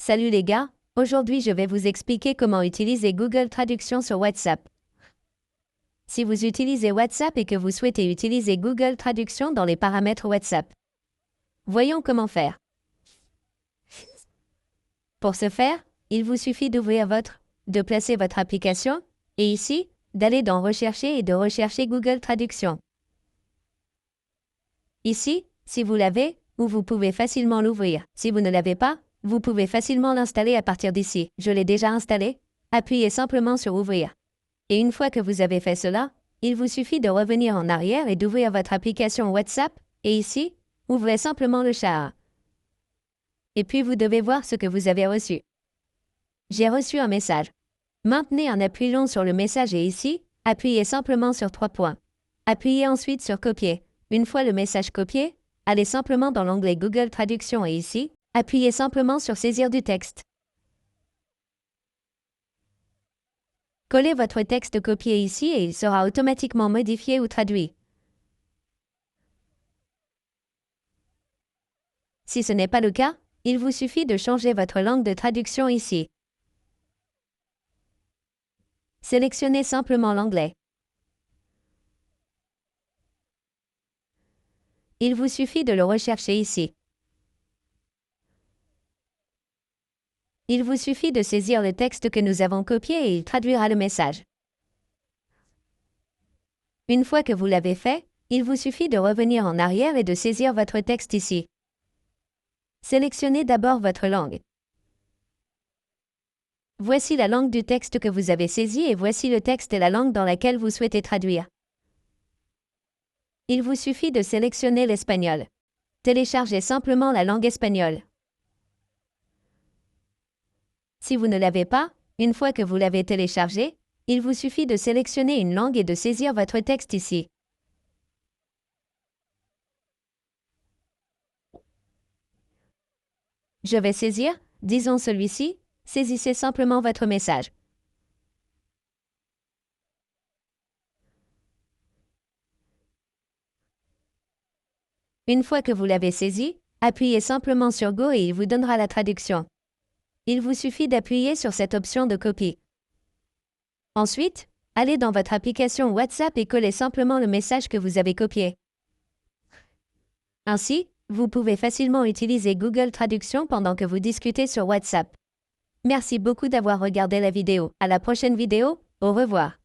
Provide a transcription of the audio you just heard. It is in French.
Salut les gars, aujourd'hui je vais vous expliquer comment utiliser Google Traduction sur WhatsApp. Si vous utilisez WhatsApp et que vous souhaitez utiliser Google Traduction dans les paramètres WhatsApp, voyons comment faire. Pour ce faire, il vous suffit de placer votre application, et ici, d'aller dans Rechercher et de rechercher Google Traduction. Ici, si vous l'avez, ou vous pouvez facilement l'ouvrir. Si vous ne l'avez pas, vous pouvez facilement l'installer à partir d'ici. Je l'ai déjà installé. Appuyez simplement sur Ouvrir. Et une fois que vous avez fait cela, il vous suffit de revenir en arrière et d'ouvrir votre application WhatsApp, et ici, ouvrez simplement le chat. Et puis vous devez voir ce que vous avez reçu. J'ai reçu un message. Maintenez un appui long sur le message et ici, appuyez simplement sur 3 points. Appuyez ensuite sur Copier. Une fois le message copié, allez simplement dans l'onglet Google Traduction et ici, appuyez simplement sur Saisir du texte. Collez votre texte copié ici et il sera automatiquement modifié ou traduit. Si ce n'est pas le cas, il vous suffit de changer votre langue de traduction ici. Sélectionnez simplement l'anglais. Il vous suffit de le rechercher ici. Il vous suffit de saisir le texte que nous avons copié et il traduira le message. Une fois que vous l'avez fait, il vous suffit de revenir en arrière et de saisir votre texte ici. Sélectionnez d'abord votre langue. Voici la langue du texte que vous avez saisi et voici le texte et la langue dans laquelle vous souhaitez traduire. Il vous suffit de sélectionner l'espagnol. Téléchargez simplement la langue espagnole. Si vous ne l'avez pas, une fois que vous l'avez téléchargé, il vous suffit de sélectionner une langue et de saisir votre texte ici. Je vais saisir, disons celui-ci, saisissez simplement votre message. Une fois que vous l'avez saisi, appuyez simplement sur Go et il vous donnera la traduction. Il vous suffit d'appuyer sur cette option de copie. Ensuite, allez dans votre application WhatsApp et collez simplement le message que vous avez copié. Ainsi, vous pouvez facilement utiliser Google Traduction pendant que vous discutez sur WhatsApp. Merci beaucoup d'avoir regardé la vidéo. À la prochaine vidéo, au revoir.